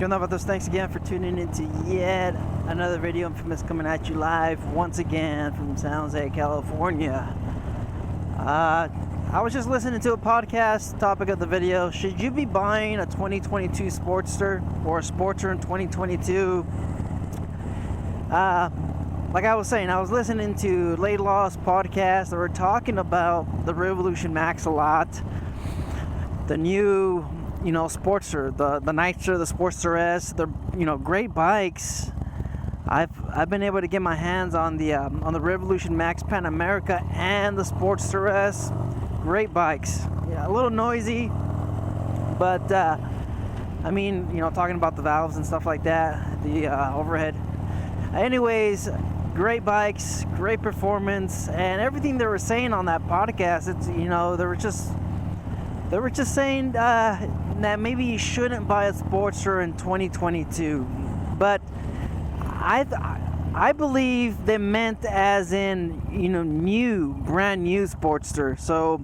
Thanks again for tuning into yet another video. Infamous coming at you live once again from San Jose, California. I was just listening to a podcast. Topic of the video: should you be buying a 2022 Sportster or a Sportster in 2022? Like I was saying, I was listening to Laidlaw's podcast. They were talking about the Revolution Max a lot, the new Sportster, the Nitro, the Sportster S. They're great bikes. I've been able to get my hands on the Revolution Max Pan America and the Sportster S. Great bikes. Yeah, a little noisy, but talking about the valves and stuff like that, the overhead. Anyways, great bikes, great performance, and everything they were saying on that podcast. It's they were just saying that maybe you shouldn't buy a Sportster in 2022, but I believe they meant as in brand new Sportster. So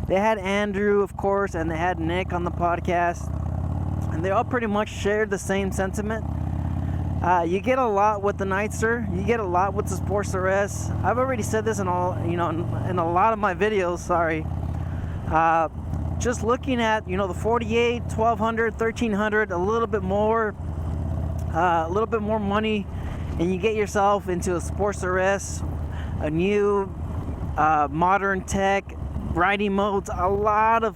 they had Andrew, of course, and they had Nick on the podcast, and they all pretty much shared the same sentiment. You get a lot with the Nitzer, you get a lot with the Sportster S. I've already said this in all in a lot of my videos. Sorry. Just looking at the 48, 1200, 1300, a little bit more money, and you get yourself into a Sportster S, a new modern tech, riding modes, a lot of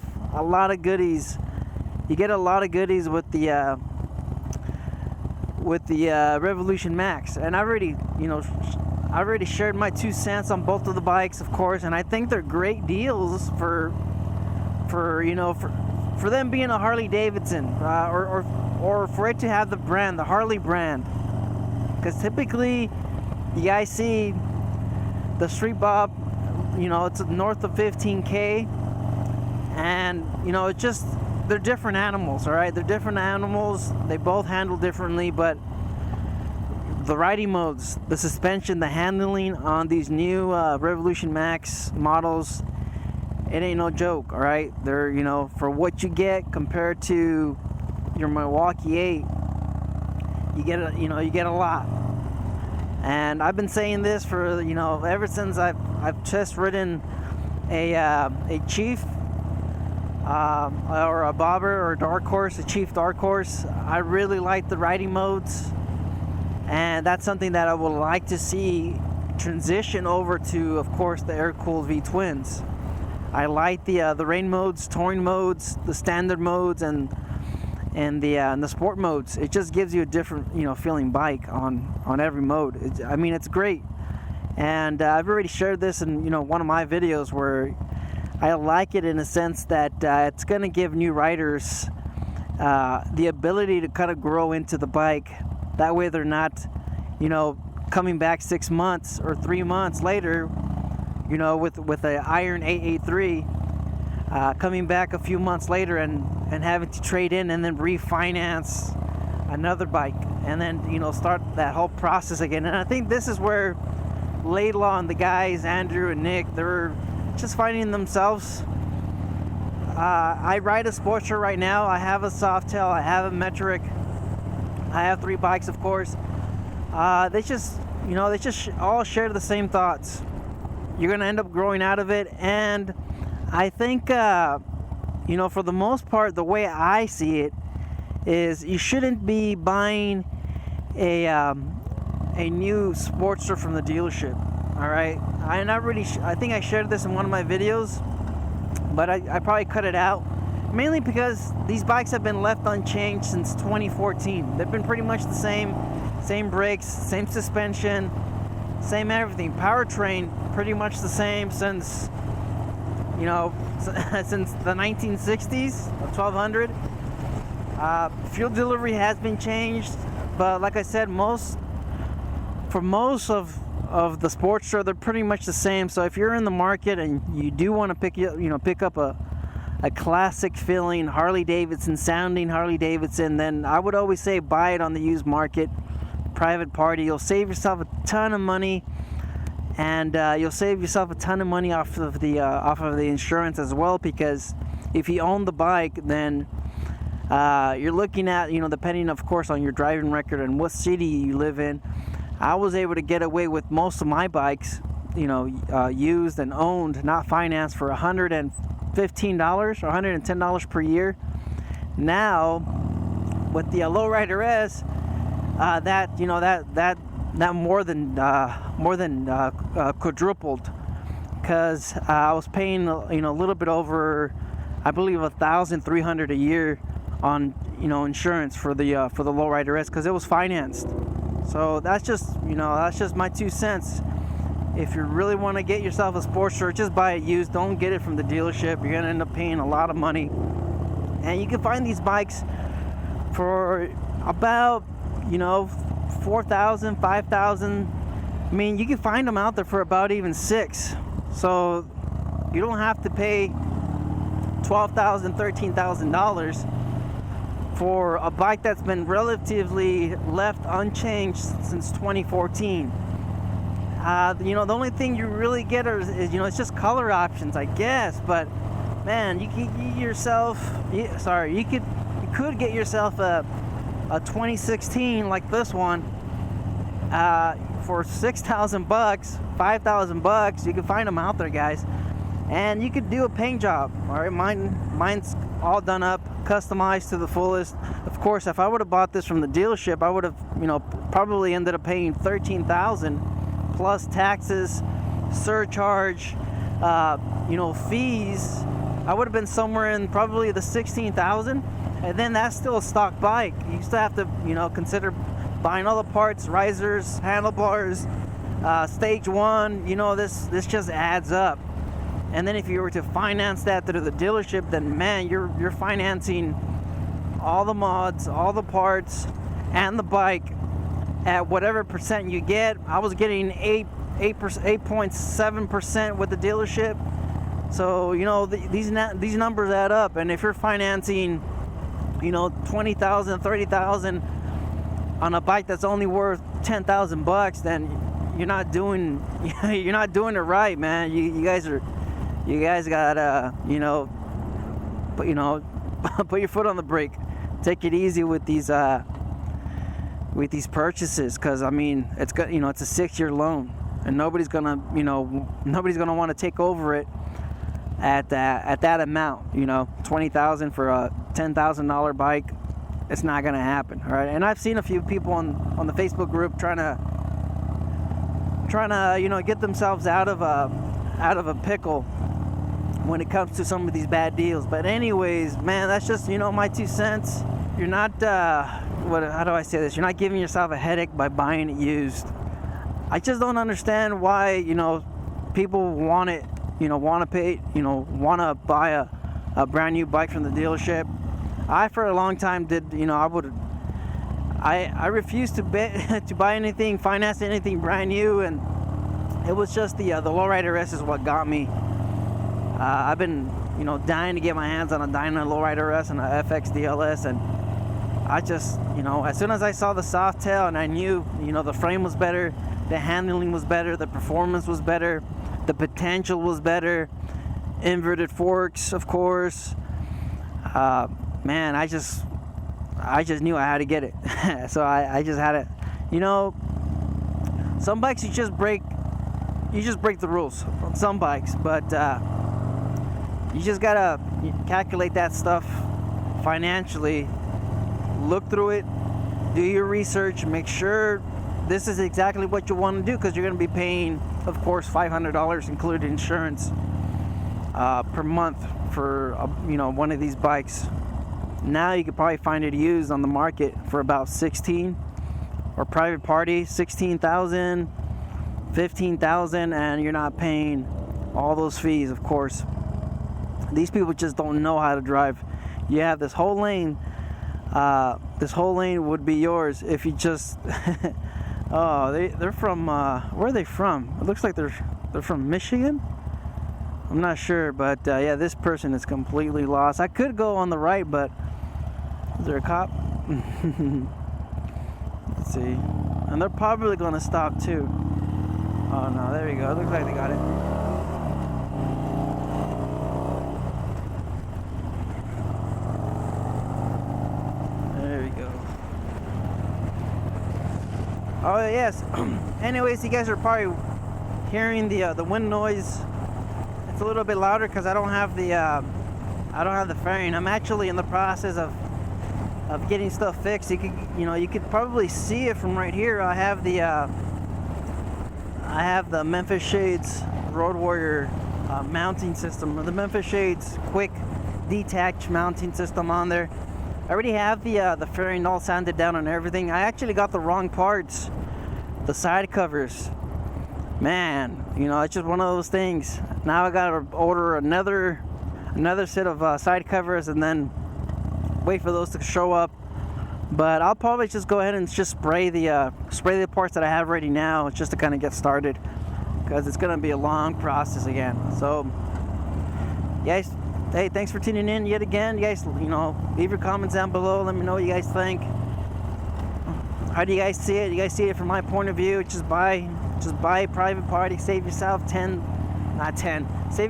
goodies. You get a lot of goodies with the Revolution Max, and I already shared my 2 cents on both of the bikes, of course, and I think they're great deals for them being a Harley-Davidson, or for it to have the brand, the Harley brand, because typically you guys see the Street Bob, it's north of 15K, and it's just, they're different animals. All right, they're different animals, they both handle differently, but the riding modes, the suspension, the handling on these new Revolution Max models, it ain't no joke. All right, they're for what you get compared to your Milwaukee 8, you get a lot. And I've been saying this for ever since I've test ridden a Chief or a Bobber or a Dark Horse, a Chief Dark Horse. I really like the riding modes, and that's something that I would like to see transition over to, of course, the air-cooled V-twins. I like the rain modes, touring modes, the standard modes, and the sport modes. It just gives you a different feeling bike on every mode. It's great, and I've already shared this in one of my videos where I like it in a sense that it's going to give new riders the ability to kind of grow into the bike. That way they're not coming back 6 months or 3 months later with an iron 883, coming back a few months later and having to trade in and then refinance another bike, and then start that whole process again. And I think this is where Laidlaw and the guys, Andrew and Nick, they're just finding themselves. I ride a Sportster right now. I have a Softail, I have a Metric, I have 3 bikes, of course. They just all share the same thoughts. You're gonna end up growing out of it, and I think for the most part, the way I see it is you shouldn't be buying a new Sportster from the dealership. All right, I think I shared this in one of my videos, but I probably cut it out, mainly because these bikes have been left unchanged since 2014. They've been pretty much the same brakes, same suspension, same everything. Powertrain pretty much the same since since the 1960s, 1200. Fuel delivery has been changed, but like I said, most of the Sportster, they're pretty much the same. So if you're in the market and you do want to pick up a classic feeling Harley-Davidson sounding Harley-Davidson, then I would always say buy it on the used market, private party. You'll save yourself a ton of money, and you'll save yourself a ton of money off of the insurance as well, because if you own the bike, then You're looking at, depending of course on your driving record and what city you live in. I was able to get away with most of my bikes, used and owned, not financed, for $115 or $110 per year. Now with the Lowrider S, that more than quadrupled, because I was paying a little bit over, I believe, $1,300 a year on insurance for the Lowrider S, because it was financed. So that's just my 2 cents. If you really want to get yourself a Sportster, just buy it used. Don't get it from the dealership. You're gonna end up paying a lot of money. And you can find these bikes for about $4,000, $5,000. I mean, you can find them out there for about even $6,000. So you don't have to pay $12,000, $13,000 for a bike that's been relatively left unchanged since 2014. The only thing you really get is it's just color options, I guess. But man, you could get yourself a 2016 like this one for $6,000, $5,000. You can find them out there, guys, and you could do a paint job. All right, mine's all done up, customized to the fullest. Of course, if I would have bought this from the dealership, I would have probably ended up paying $13,000 plus taxes, surcharge, fees. I would have been somewhere in probably the $16,000. And then that's still a stock bike. You still have to, consider buying all the parts, risers, handlebars, stage one. This just adds up. And then if you were to finance that through the dealership, then man, you're financing all the mods, all the parts, and the bike at whatever percent you get. I was getting 8.7% with the dealership. So these numbers add up. And if you're financing $20,000, $30,000 on a bike that's only worth $10,000, then you're not doing it right, man. You guys gotta put your foot on the brake. Take it easy with these purchases, because I mean it's a 6-year loan, and nobody's gonna want to take over it at that amount. $20,000 for a $10,000 bike, it's not gonna happen. All right, and I've seen a few people on the Facebook group trying to get themselves out of a pickle when it comes to some of these bad deals. But anyways, man, that's just my 2 cents. You're not how do I say this? You're not giving yourself a headache by buying it used. I just don't understand why people want it. Want to pay, want to buy a brand new bike from the dealership. I, for a long time, did, I refused to buy anything, finance anything brand new, and it was just the Lowrider S is what got me. I've been, dying to get my hands on a Dyna Lowrider S and a FX DLS, and I just, as soon as I saw the soft tail and I knew, the frame was better, the handling was better, the performance was better, the potential was better, inverted forks, of course. Man, I just knew I had to get it. So I just had it. Some bikes you just break the rules on some bikes, but you just gotta calculate that stuff financially. Look through it, do your research, make sure this is exactly what you want to do, because you're going to be paying, of course, $500 included insurance per month for one of these bikes. Now you could probably find it used on the market for about $16,000, or private party $16,000, $15,000, and you're not paying all those fees. Of course, these people just don't know how to drive. You have this whole lane. This whole lane would be yours if you just oh, they're from where are they from? It looks like they're from Michigan. I'm not sure, but yeah, this person is completely lost. I could go on the right, but is there a cop? Let's see. And they're probably going to stop too. Oh no, there we go. It looks like they got it. Oh yes. Anyways, you guys are probably hearing the wind noise. It's a little bit louder because I don't have the fairing. I'm actually in the process of getting stuff fixed. You could probably see it from right here. I have the Memphis Shades Road Warrior mounting system, or the Memphis Shades quick detach mounting system on there. I already have the fairing all sanded down and everything. I actually got the wrong parts, the side covers. Man, it's just one of those things. Now I gotta order another set of side covers and then wait for those to show up. But I'll probably just go ahead and just spray the parts that I have ready now, just to kind of get started, because it's gonna be a long process again. So, guys, hey, thanks for tuning in yet again. You guys, leave your comments down below. Let me know what you guys think. How do you guys see it? You guys see it from my point of view? Just buy a private party. Save yourself save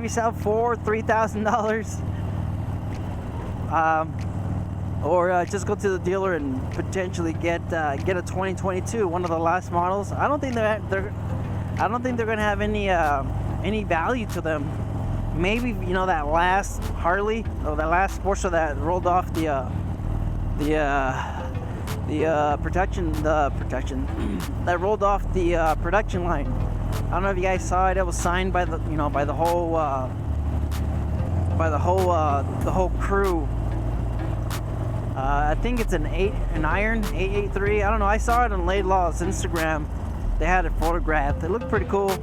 yourself $3,000. Or just go to the dealer and potentially get a 2022, one of the last models. I don't think they're gonna have any value to them. Maybe that last Harley, or that last Sportster that rolled off the protection that rolled off the production line. I don't know if you guys saw it. It was signed by the whole crew. I think it's an iron 883. I don't know. I saw it on Laidlaw's Instagram. They had it photographed. It looked pretty cool.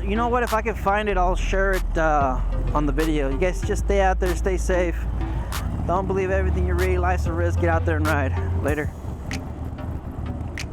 You know what? If I can find it, I'll share it on the video. You guys just stay out there, stay safe. Don't believe everything you read. Life's a risk. Get out there and ride. Later.